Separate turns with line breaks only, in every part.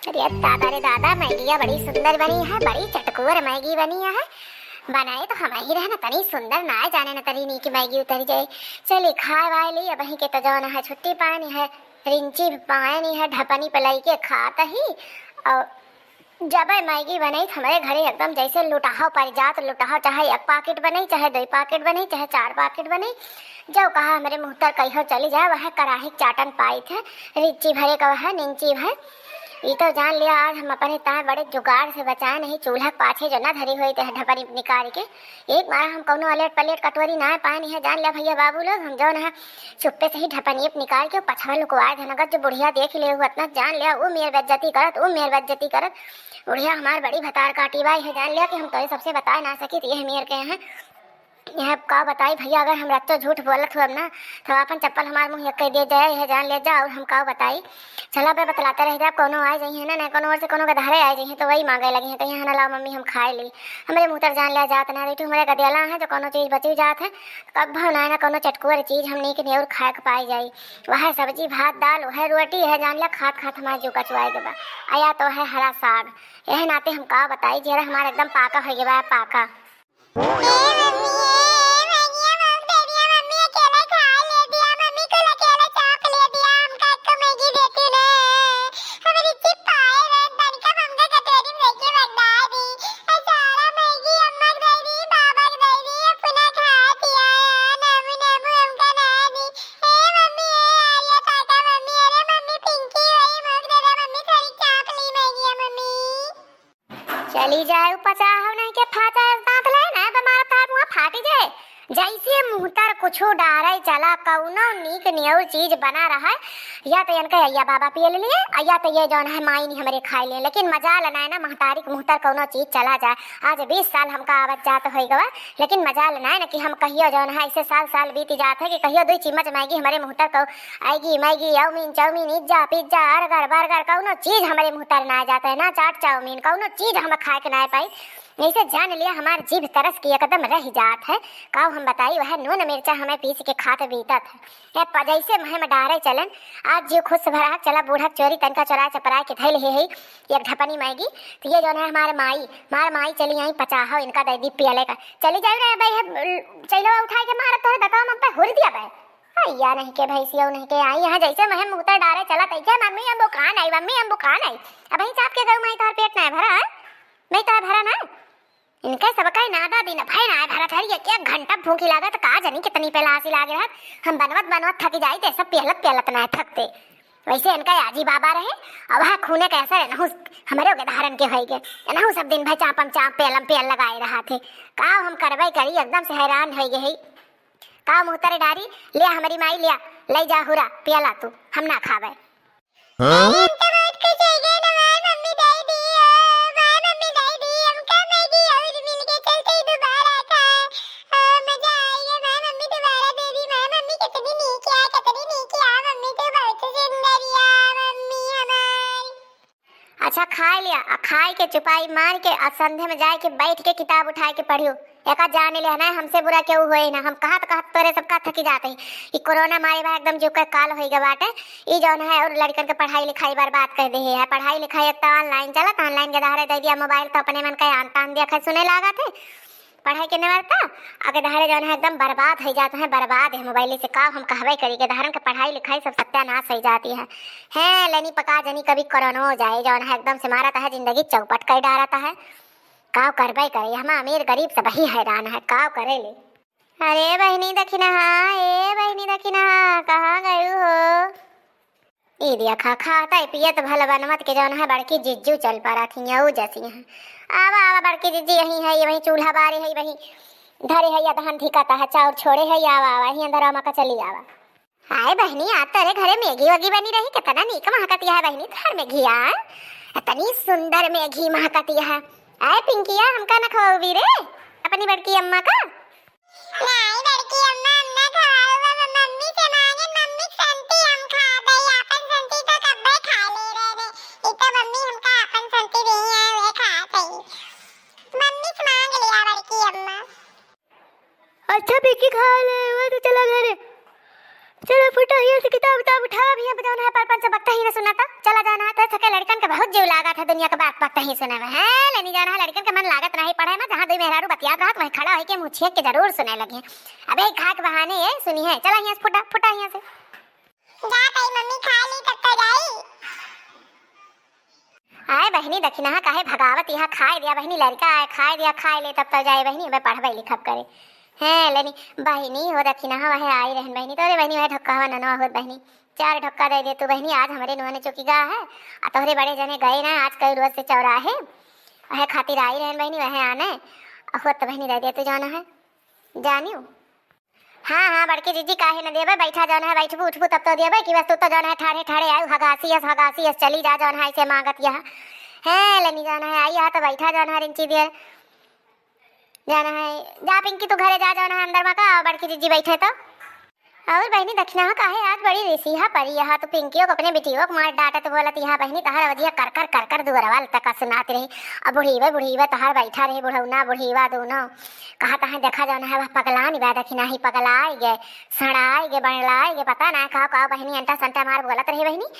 अरे दादा रे दादा, मैगिया बड़ी सुंदर बनी है, बड़ी चटकोर मैगी बनी है। बनाए तो हम ही रहना तनी सुंदर ना जाने न तरी नी की मैगी उतर जाए। चली खाए वाए ली अब ही के तो जौन है छुट्टी पानी है, रिंची पाए नहीं है, ढपनी पलाई के खाता ही। और जब मैगी बनी हमारे घरे एकदम जैसे लुटाहो पर जात लुटाहो, चाहे एक पैकेट बने चाहे 2 पैकेट बने चाहे 4 पैकेट बने, जो कहा हमारे मुँह तक कहीं चली जाए वह कराही चाटन पाई थे, रिंची भरे का वह निंची भर। ये तो जान लिया आज हम अपने ताए बड़े जुगाड़ से बचाए नहीं, चूल्हा पाछे जो ना धरी हुई थे ढपनी निकाल के एक बार हम कौनो अलट पलेट कटोरी ना पाए नहीं है। जान लिया भैया बाबू लोग हम जो ना चुप्पे से ही ढपनी निकाल के पछवा लुकवाए थे, नगर जो बुढ़िया देख ले उतना जान लिया वो मेर बेज्जती करत, वो मेर बेज्जती करत। बुढ़िया हमार बड़ी भतार काटी बाई है, जान लिया कि हम तो सबसे बता ना सकी तो ये मेर के हैं। यह का बताई भैया, अगर हम रत्तो झूठ बोलत हो ना तो अपन चप्पल हमारे मुँह कह दे जाए है, जान ले जाओ हम का बताई। चला पे बतलाते रह जाए, कोनो आ जाइए ना कोनो और से कोनो गधारे आ जाइए तो वही मांगे लगी है, कहीं ना लाओ मम्मी हम खाए ली। हमारे मुँह तक जान लिया जात ना रही हमारे गदेला है जो कोनो चीज़ बची जात है कब भवना ना कोनो चटकुर चीज़ हमने के नहीं और खाए के पाई जाई। वह सब्जी भात दाल वह रोटी है, जान लिया खात खात हमारे जू कचुआए के बा आया तो है हरा साग। यह नाते हम का बताई जरा हमारा एकदम पाका हो गया पाका। चली जाए पचा हो नहीं के फाटा दांत ले ना हमारा तार मुंह फाटी जाए। जैसे मुंह तर कुछो डारे चला कौनो नीक नियर चीज बना रहा है, या तो इनका अय्या बाबा पिए लिए या तो ये जौन है माई नहीं हमारे खाए लिए, लेकिन मजा लनाए ना महतारी के मुंह तर कौनो चीज चला जाए। आज 20 साल हमका आवत जात हो गवा, लेकिन मजा लनाए ना कि हम कहियो जौन है ऐसे साल बीत जाते है कि कहियो 2 चम्मच मैगी हमारे मुंह तर आएगी। Maggi chow mein pizza burger burger कौनो चीज हमारे मुंह तर ना जाता है, ना चाट चाउमीन कौनो चीज हम खाए के ना पाई। ऐसे जान लिया हमार जीभ तरस की एकदम रह जात है। काव हम बताई वह नून मिर्चा हमें पीस के खात बीतत है। जैसे महे में डारे चलन आज जो खुश भरा चला बूढ़ा चोरी तनका चोरा चपरा के थैल है एक ढपनी मैगी। तो ये जो है हमारे माई चली आई पचाहो इनका दे दी पियाले का चली जाए रहे भाई चलो उठा के मारत तो दता हम पे हुर दिया भाई या नहीं के भैंसिया नहीं के आई यहाँ जैसे महे मुँह डारे चला तैसे मम्मी हम बुकान आई अब वही चाप के गऊ माई तार पेट ना भरा नहीं तार भरा ना इनका सबका नादा दिन भाई ना भरा था ये क्या घंटा भूखी लागत का जानी कितनी पहलासी लागे रहा। हम बनवत थक जाई ते सब पहलत ना थकते वैसे इनका आजी बाबा रहे। अब वह खूने कैसा है नहु हमारे उदाहरण के होइगे नहु सब दिन भाई चाप पेल लगाए रहा थे। का हम करवाई करी एकदम से हैरान हो गए का मुहतर डारी लिया हमारी माई लिया ले जा हुरा पियला तू हम ना खावे। अच्छा खाए लिया खाए के चुपाई मार के संधे में जाए के बैठ के किताब उठाए के पढ़ियो एक जाने ले ना हमसे बुरा क्यों हुए ना हम कहा तोरे सबका थकी जाते हैं। ये कोरोना मारे बा एकदम जो काल हो गया बाटे ये जौन है और लड़कन के पढ़ाई लिखाई बर्बाद कर दे है। पढ़ाई लिखाई एक तो ऑनलाइन चला ऑनलाइन के दहारे दे दिया मोबाइल तो अपने मन का आन दिया सुने लगा थे पढ़ाई के निवरता अगर दहारे जौन है एकदम बर्बाद हो जाते हैं बर्बाद है मोबाइल से का हम कहवे करी के दहारन के पढ़ाई लिखाई सब सत्यानाश हो जाती है लेनी पका जनी कभी कोरोना हो जाए जौन है एकदम से मारता है जिंदगी चौपट कर डालता है। काव करबे करे हम अमीर गरीब सब ही हैरान है काव करे ले। अरे बहनी दखिना कहाँ गई हो ई दिया खाता पियत भल बनमत के जौन है बड़की जिज्जू चल पा थी यू जैसी है आवा बड़की जिज्जी यही है ये वही चूल्हा बारी है वही धरे है या धान ठिकाता है चाउर छोड़े है आवा यही अंदर मका चली आवा। हाय बहनी आ तेरे घरे मैगी वगी बनी रही कितना नीक महकती है बहनी घर में घिया इतनी सुंदर मैगी महकती है। आए पिंकिया हमका न खवाओगी रे अपनी बड़की अम्मा का। नहीं बड़की अम्मा हमने खवाओगा मम्मी से मांगे मम्मी संती हम खा गई अपन संती तो कब खा ले रहे ये तो मम्मी हमका अपन संती नहीं है वे खा गई मम्मी से मांग लिया बड़की अम्मा। अच्छा पिंकी खा ले वो तो चला घरे चलो फुटा ही से किताब उताब उठा भी बताओ ना पर से बकता ही ना सुना था चला जाना है तो सके लड़कन के बहुत जीव लागा था दुनिया के बात बकता ही सुने में है लेनी जाना है लड़कन के मन लागत नहीं पढ़े में जहां दो मेहरारू बतिया रहा वहीं खड़ा है के मुंह छेक के जरूर सुने लगे अबे खा के बहाने है सुनी है चला यहां से फुटा यहां से
जा कई मम्मी खा ली तब तो जाई।
आए बहनी दखिना काहे भगावत यहाँ खाए दिया बहनी लड़का आए खाए दिया खाए ले तब तो जाए बहनी मैं पढ़बे लिखब करे है लेनी बहनी हो दखिना वह आई रहन बहनी तोरे बहनी वह ढक्का हुआ ननवा होत बहनी 4 ढक्का दे तू बहनी आज हमारे नुआने चौकी गा है आ तोहरे बड़े जने गए ना आज कई रोज से चौराहे वह खातिर आई रहन बहनी वह आने होत बहनी दे तू जाना है जानियो हाँ बड़की जीजी काहे न देबे बैठा जाना है बैठबू उठबू तब तो देबे कि बस तू तो जाना है ठाड़े ठाड़े आयु हगासी चली जा जाना है ऐसे मांगत यह है लेनी जाना है आई यहाँ तो बैठा जाना है रिंची दिया जाना है जा पिंकी तू घरे जा जाना है अंदर में का बड़की जीजी बैठे तो और बहनी दक्षिणा काहे आज बड़ी ऋषिहा परी यहाँ तो पिंकियों को अपने बेटियों को मार डांटा तो बोलत यहाँ बहनी तहार वजिया कर दुअरवाल तक सुनाते रही अब बुढ़ीवा तहार बैठा रही बुढ़ौना बुढ़ीवा दोनों कहा तहाँ देखा जाना है वह पगला नहीं बा दखिना ही पगलाए गे सड़ाए गे बढ़लाए गे पता ना कहा बहनी अंटा संटा मार बोलत रही बहनी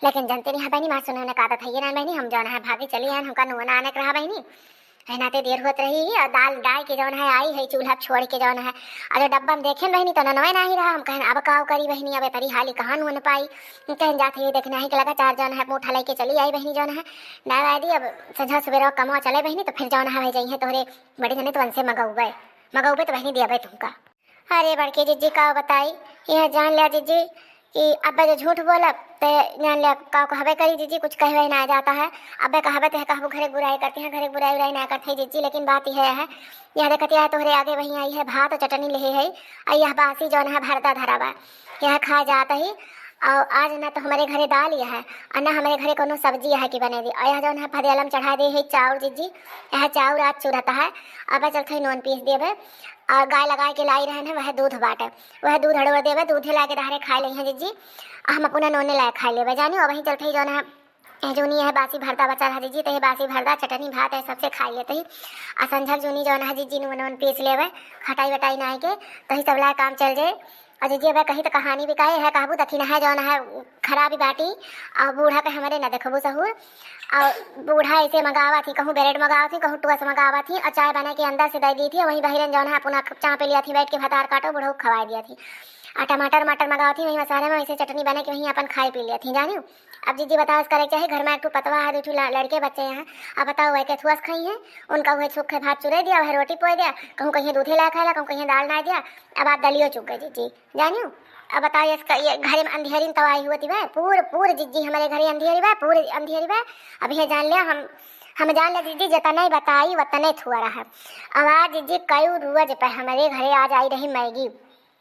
लेकिन जनते नहीं बहनी मार सुनने का आदत है ना बहनी हम जाना है भागी चली है हमका नुना आने रहा बहनी नाते देर होत रही और दाल डाल के जौन है आई है चूल्हा छोड़ के जौन है अरे डब्बा में देखे बहनी तो ननवे नहीं रहा हम कहन अब काव करी बहनी अब तरी हाली कहाँ नुन पाई कहन जाते ही देखना ही के लगा 4 जौन है मुँह लेके चली आई बहनी जौन है ना दी अब संझा सवेरा कमवा चले बहनी तो फिर जौन है वही जाइए तोहरे बड़ी जने तो वनसे मगौबे तो बहनी दिया तुमका अरे बड़के जीजी का बताई यह जान लिया जीजी कि अब्बे जो झूठ बोला तो जान लिया का कहबे करी जीजी कुछ कहवे ना जाता है अब्बे कहबे तो है कहबो घरे बुराई करते हैं घरे बुराई ना करते हैं जीजी लेकिन बात यह है यह देखती है तोहरे आगे वहीं आई है भात और चटनी ले है यह बासी जौन है भरता धरा बा यह खा जाता ही और आज ना तो हमारे घरे दाल यह है और ना हमारे घरे कोनो सब्जी है कि बने दी और यह जौन है फदेलम चढ़ा दे है चाउर जीजी यह चाउर आज चुरता है अब चलते नॉन पीस देवे और गाय लगा के लाई रहन है वह दूध बाटे वह दूध हड़वा देवे दूधे ला के धारे खा ले हैं जीजी हम अपना नोने लाए खा लेवे जानी और वहीं चलते ही जौन है जूनी है बासी भरता बचा है जीजी तो ये बासी भरता चटनी भात है सबसे खा लेते ही और संझक जूनी जौन है जीजी नोन पीस लेवे खटाई वटाई ना के तो ही सब ला काम चल जाए और जीजी अब कहीं तो कहानी भी कहे है कहबू दखिना है जौन है खराबी बाटी और बूढ़ा के हमारे न देखबू सहूर और बूढ़ा ऐसे मंगावा थी कहूँ ब्रेड मंगावा थी कहूँ टुआ से मंगावा थी और चाय बना के अंदर से दे दी थी वहीं बहिरन जौन है अपना चाँ पे लिया थी बैठ के भतार काटो बूढ़ो खवा दिया थी और टमाटर मंगावा थी वहीं मसाले में वैसे चटनी बना के वहीं अपन खाई पी लिया थी जानियो अब जीजी बताओ इस करे चाहे घर में एक पतवा है 2 लड़के बच्चे हैं अब बताओ वह के थुआस खाई है उनका वह सूखे भात चुरे दिया वह रोटी पोए दिया कहूँ कहीं दूधे ला खाया कहूँ कहीं दाल ना दिया अब आप दलियो चुक गए जीजी जानियो अब बताइए इसका ये घर में अंधेरी तबाही हुआ थी वह पूरे जीजी हमारे घर अंधेरी वह पूरे अंधेरी वह अभी ये जान लिया हम जान लिया जीजी जितना बताई उतना थुआ रहा अब आज जीजी कई रोज पे हमारे घरे आज आई रही मैगी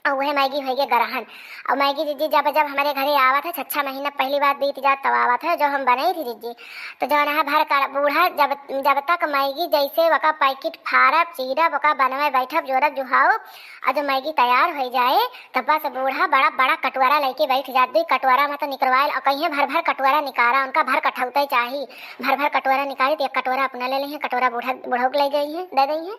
और वह मैगी हो गई गरहन और मैगी जीजी जब हमारे घरे आवा था 6 महीना पहली बार बीत जात तब आवा था जो हम बनाई थी जीजी तो जो है भर कर बूढ़ा जब तक मैगी जैसे वका पैकेट फाड़ब चीरब वका बनवे बैठब जोरब जुहाओ और जो मैगी तैयार हो जाए तब बस बूढ़ा बड़ा कटोरा लेके बैठ जात दी कटोरा में तो निकलवाए और कहीं भर कटोरा निकाला उनका भर कटौते चाहिए भर कटोरा निकाली तो एक कटोरा अपना ले ली है कटोरा बूढ़ो को ले गई है दे दी है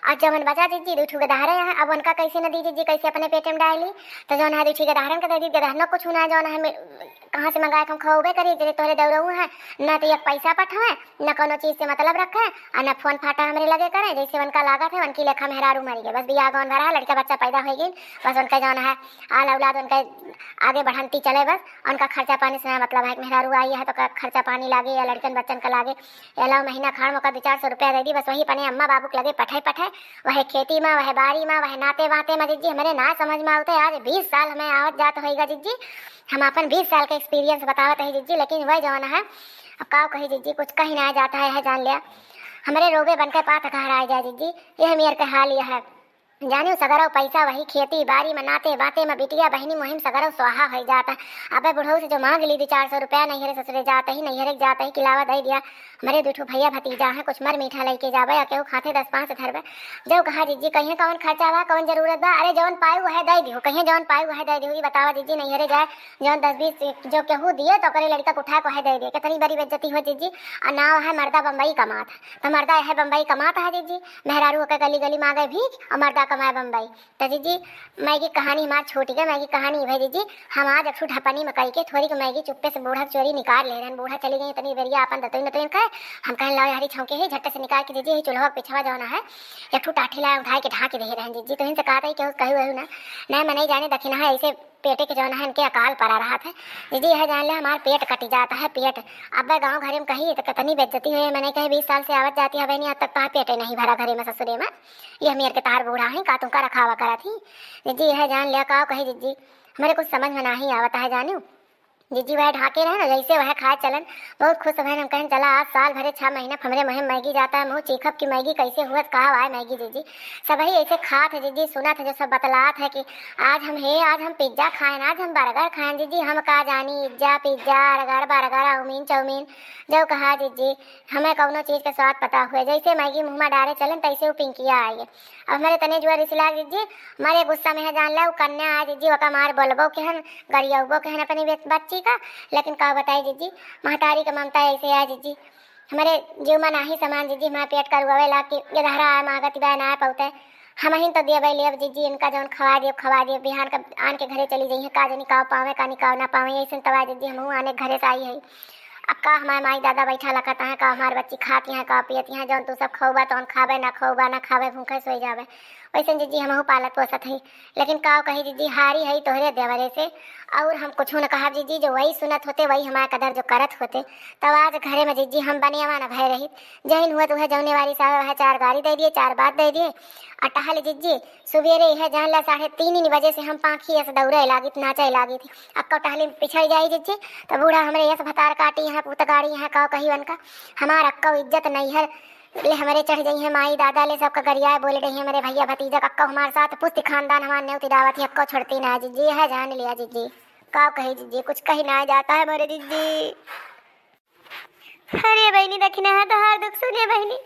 और जब मन बचा दीजिए 2 गदारे हैं अब उनका कैसे न दी जीजी कैसे अपने पेट में डाली तो जो है 2 गदारन के दे दी गदारन कुछ ना जो है कहाँ से मंगाए हम खोबे करी तेरे तोहरे दौड़ू है न तो एक पैसा पठवे न कोनो चीज से मतलब रखे और न फोन फाटा हमरे लगे करे जैसे उनका लागत है उनकी लेखा मेहरारू मरी गए बस बिया गौन भरा लड़का बच्चा पैदा हो गई बस उनका जो है आल औलाद उनका आगे बढ़ती चले बस उनका खर्चा पानी से मतलब है मेहरारू आई है तो खर्चा पानी लागे या लड़कन बच्चन का लागे अलाव महीना खाड़ मौका 200-400 रुपया दे दी बस वही पने अम्मा बाबू के लगे पठाए वह खेती में वह बारी में वह नाते वाते में जीजी हमारे ना समझ में आते आज 20 साल हमें आवत जात होगा जीजी हम अपन 20 साल का एक्सपीरियंस बतावत है जीजी लेकिन वह जो है अब का कही जीजी कुछ कहीं ना जाता है जान लिया हमारे रोबे बनकर पात घर आ जाए जीजी यह मेरे का हाल यह है जानियो सगरो पैसा वही खेती बारी में नाते बाते में बिटिया बहनी मुहिम सगरो स्वाहा हो जाता अबे बुढ़ऊ से जो मांग ली 400 रुपया नैहरे ससुरे जाते ही नैहरे जाते ही किलावा दे दिया हमारे 2 भैया भतीजा है कुछ मर मीठा लेके जावे या केहू खाते 10-5 धरवे जो कहा जीजी कहीं कौन खर्चा बा कौन जरूरत बा अरे जौन पाए वह दे दियो कहीं जौन पाए वह दे दियो बतावा जीजी नैहरे जाए जौन 10-20 जो केहू दिए तो करे लड़का उठा को है दे दिए कितनी बड़ी बेइज्जती हो जीजी और नाव है मर्दा बम्बई कमात तो मर्दा है बम्बई कमाता है जीजी मेहरारू के गली गली मांगे भीख और मर्दा कमाए बम्बई। तो जीजी मैगी कहानी हमार छूट गई। मैगी कहानी भाई जीजी हम आज एक ढपनी मकई के थोड़ी के मैगी चुप्पे से बूढ़ा चोरी निकाल ले रहे। बूढ़ा चली गई तनी बेरिया अपन दतोई नतोई कहे हम कहें लो हरी छौके ही झट्टे से निकाल के जीजी चूल्हा पिछवा जाना है एक टाठी लाए उठाए के ढाके दे रहे जीजी। तो इनसे कहा था कि कहू ना नहीं मैं नहीं जाने दखिना है ऐसे पेटे के जौन है इनके अकाल पड़ा रहा था दीदी। यह जान ले हमारा पेट कटी जाता है पेट। अब गाँव घरे में कही तो कितनी बेइज्जती हुई। मैंने कही 20 साल से आवत जाती है नहीं आज तक तार पेटे नहीं भरा घरे में ससुरे में। यह मेरे के तार बूढ़ा है का तुमका रखावा करा थी दीदी। यह जान लिया का कही दीदी मेरे कुछ समझ में नहीं आवता है जानू जीजी। वह ढाके रहे ना जैसे वह खाए चलन बहुत खुश है। हम कहें चला आज साल भरे 6 महीने हमरे मुँह मैगी जाता है मुँह चीखब की मैगी कैसे हुआ कहा आए मैगी जीजी। सब ही ऐसे खात है जीजी सुना था जो सब बतलात है कि आज हम पिज्जा खाएं आज हम बर्गर खाएं जीजी। हम का जानी इज्जा पिज्जा बर्गर चाउमीन चाउमीन जो कहा जीजी हमें कौनो चीज़ के स्वाद पता हुए। जैसे मैगी मुँह में डाले चलन तैसे वो पिंकिया आइए। अब हमारे तने जुआ रिसला जीजी हमारे गुस्सा में है जान ला वो कन्या आए जीजी वका मार बोलबो के हन गरियाबो के हन अपनी बच्ची का। लेकिन का बताए जीजी महतारी का ममता ऐसे है जीजी हमारे जीव में नाही समान जीजी हमारे पेट कर हुआ ला कि ये धारा आए मागत बा ना पौते हम ही तो देवे ले जीजी इनका जौन खवा दिए बिहान का आन के घरे चली जाइए का जनी काव पावे का निकाव ना पावे ऐसे तवा जीजी हम आने घरे से आई है। अब का हमारे माई दादा बैठा लखता है का हमारे बच्ची खाती हैं का पियती हैं जौन तू सब खौबा तो खावे ना खावे भूखे सोई जावे वैसे जीजी हम पालत पोसत है। लेकिन का कही जीजी हारी है तोहरे देवरे से और हम कुछ न कहा जीजी जो वही सुनत होते वही हमारे कदर जो करत होते तब आज घरे में जीजी हम बनियावा न भय रही जहीन हुआ तो वह जौने वाली साहब वह 4 गाड़ी दे दिए 4 बात दे दिए और टहल जीजी सवेरे यह जान ला 3:30 बजे से हम पाँखी ऐसे दौड़े लागी नाचे लागी थी। अक्का टहली पिछड़ जाई जीजी तो बूढ़ा हमारे यस भतार काटी यहाँ पुत गाड़ी यहाँ का कही उनका हमार अक्का इज्जत नहीं है ले हमारे चढ़ गई है माई दादा ले सबका गरिया बोल रही है मेरे भैया भतीजा कक्का हमारे साथ पुष्ट खानदान हमारे न्योती दावत है अक्का छोड़ती ना जीजी है जान लिया जीजी का कही जीजी कुछ कही ना जाता है मेरे जीजी। अरे बहनी दखिना है तो हर दुख सुनिए बहनी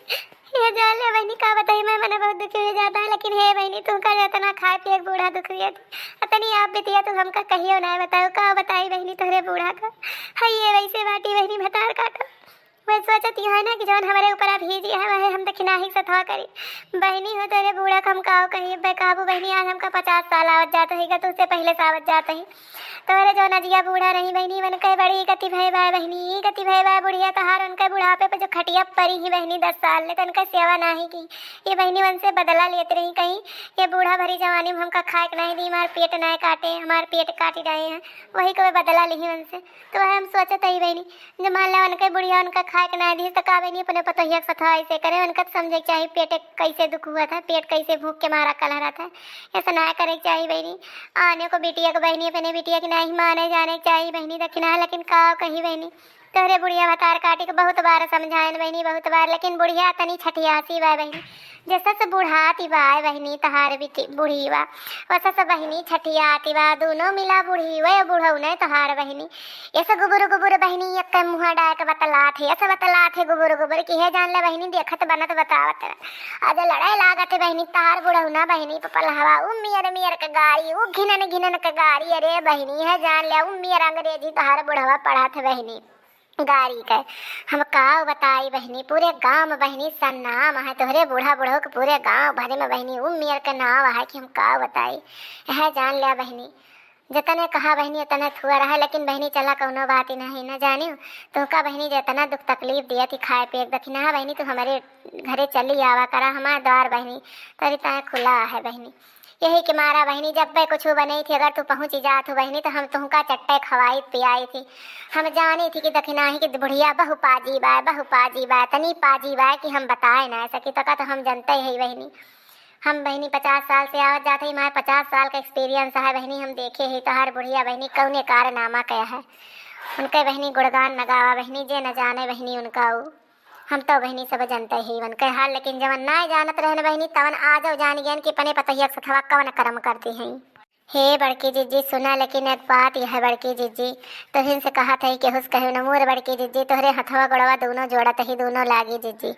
ये जान ले बहनी का बताई मैं मना बहुत दुखी हो जाता है। लेकिन हे बहनी तू का इतना खाए पिए बूढ़ा दुख रही अतनी आप बितिया तू हमका कहियो ना बताओ का बताई बहनी तोहरे बूढ़ा का है ये वैसे बाटी बहनी भतार काटा मैं सोचती है ना कि जौन हमारे ऊपर आप भेजी है वह हम दखिना ही सथवा करी बहनी हो तेरे बूढ़ा कम काओ कहीं बेकाबू बहनी आज हमका 50 साल आवत जाता है तो उससे पहले से आवत जाता है तोरे जो नजिया बूढ़ा नहीं बहनी बन कहे बड़ी गति भय बाय बहनी गति भय बाय बुढ़िया तहार उनके बुढ़ापे पे जो खटिया परी ही बहनी 10 साल ले तो उनका सेवा नहीं की ये बहनी वन से बदला लेते रही कहीं ये बूढ़ा भरी जवानी में हमका खाए नहीं दी हमारे पेट नहीं काटे हमारे पेट काटी रहे हैं वही को बदला ली वन से तो वह हम सोचत ही बहनी जो मान ला उनके बुढ़िया उनका खाए के नहीं दी तो का बहनी अपने पतोहिया सथा ऐसे करे उनका समझे चाहिए पेट कैसे दुख हुआ था पेट कैसे भूख के मारा कल रहा था ऐसा ना करे चाहिए बहनी आने को बिटिया को बहनी अपने बिटिया की नहीं माने जाने चाहिए बहनी दखिना लेकिन का कही बहनी तोहरे बुढ़िया भतार काटी को बहुत बार समझाएन बहनी बहुत बार लेकिन बुढ़िया तनी छठियासी बा बहनी जैसा से बुढ़ाती बा बहनी तहार बुढ़ी बा वैसा से बहनी छठियाती बा दोनों मिला बुढ़ी वे बुढ़ऊ नहीं तहार बहनी ऐसा गुबुर बहनी एक मुँह डाय के बतलात है ऐसा बतलात है गुबुर की है जान ले बहनी देखत बनत बतावत आज लड़ाई लागत है बहनी तार बुढ़ऊ ना बहनी पपल हवा मियर के गाड़ी वो घिनन के गाड़ी अरे बहनी है जान ले मियर अंग्रेजी तहार बुढ़वा पढ़ा था बहनी गाड़ी का हम का बताई बहनी पूरे गांव में बहनी सन्नाम है तोहरे बूढ़ा बूढ़ो के पूरे गांव भरे में बहनी उम्मीर का नाम है कि हम का बताई है जान लिया बहनी जितने कहा बहनी उतना थुआ रहा लेकिन बहनी चला कौनो बात ही नहीं न जानी तो का बहनी जितना दुख तकलीफ दिया थी खाए पे दखिना बहनी तो हमारे घरे चली आवा करा हमारा द्वार बहनी तरी तरह खुला है बहनी यही के मारा बहनी जब मैं कुछ बनी थी अगर तू पहुँच जात हो बहनी तो हम तुमका चट्टे खवाई पियाई थी हम जानी थी कि दखिना ही कि बुढ़िया बहु पाजी बा तनी पाजी बा कि हम बताए ना सकी तो हम जानते ही बहनी हम बहनी 50 साल से आवत जाते ही हमारे 50 साल का एक्सपीरियंस है बहनी हम देखे ही तो हर बुढ़िया बहनी कौने कारनामा क्या है उनके बहनी गुणगान नगावा बहनी जे न जाने बहनी उनका हम तो बहनी सब जानते ही वन के हाल लेकिन जवन ना जानत रहने बहनी तवन आ जाओ जान ज्ञान की पने पतहिया सथवा कवन कर्म करती हैं। हे बड़की जीजी सुना लेकिन एक बात यह है बड़की जीजी तोहिन से कहा था कि हुस कहू न मोर बड़की जीजी तोहरे हथवा गोड़वा दोनों जोड़त ही दोनों लागी जीजी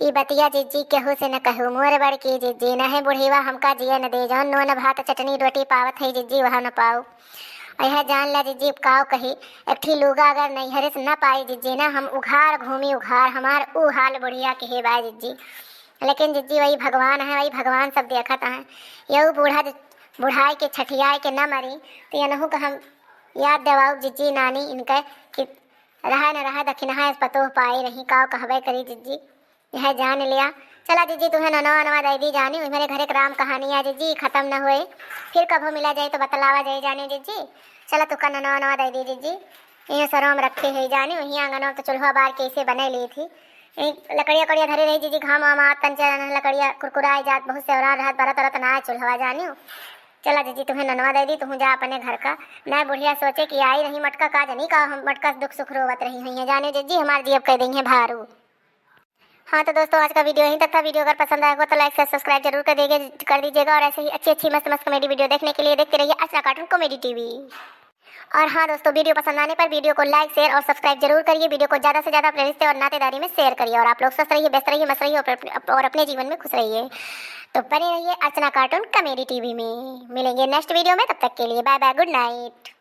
ई बतिया जीजी केहू से न कहू मोर बड़की जीजी न है बुढ़ीवा हमका जिया न दे जौन नोन भात चटनी रोटी पावत है जीजी वहाँ न पाऊ यह जान ला जीजी काव कही एक ठी लूगा अगर नैहरे से न पाई जीजी ना हम उघार घूमी उघार हमार ऊ हाल बुढ़िया के हे बाय जीजी लेकिन जिज्जी वही भगवान है, वही भगवान सब देखता है। यही बुढ़ाई के छठियाई के न मरी तो यनहू का हम याद देवाऊ जिज्जी नानी इनके कि रहा न रहा दखिनहा पतो पाई रही काव कहबे करी जिज्जी यह जान लिया। चला जिज्जी तुम्हें नवा नवा दे दी जानी मेरे घर एक राम कहानी है जिज्जी खत्म न हुए, फिर कभो मिला जाए तो बतलावा जाए जाने जिज्जी। चला तुका नवा नवा दे दी जिज्जी। ये सरोम रखे है जानी वही आंगन तो चूल्हा बार कैसे बने ली थी। लकड़िया कड़िया धरे रही जिज्जी घाम वाम तंचर लकड़िया कुरकुराई जात बहुत से और रहत बरत रत ना चूल्हा जानी। चला जीजी तुम्हें ननवा दे दी तुम जा अपने घर का। मैं बुढ़िया सोचे कि आई रही मटका का जनी का हम मटका दुख सुख रोवत रही हुई है जाने जीजी हमारे जी अब कह देंगे भारू। हाँ तो दोस्तों आज का वीडियो यहीं तक था। वीडियो अगर पसंद आएगा तो लाइक से सब्सक्राइब जरूर कर दीजिएगा और ऐसे ही अच्छी अच्छी मस्त मस्त कॉमेडी वीडियो देखने के लिए देखते रहिए अर्चना कार्टून कॉमेडी टीवी। और हाँ दोस्तों वीडियो पसंद आने पर वीडियो को लाइक शेयर और सब्सक्राइब जरूर करिए। वीडियो को ज़्यादा से ज़्यादा अपने रिश्ते और नातेदारी में शेयर करिए और आप लोग स्वस्थ रहिए व्यस्त रहिए मस्त रहिए और अपने जीवन में खुश रहिए। तो बने रहिए अर्चना कार्टून कॉमेडी टीवी में। मिलेंगे नेक्स्ट वीडियो में, तब तक के लिए बाय बाय गुड नाइट।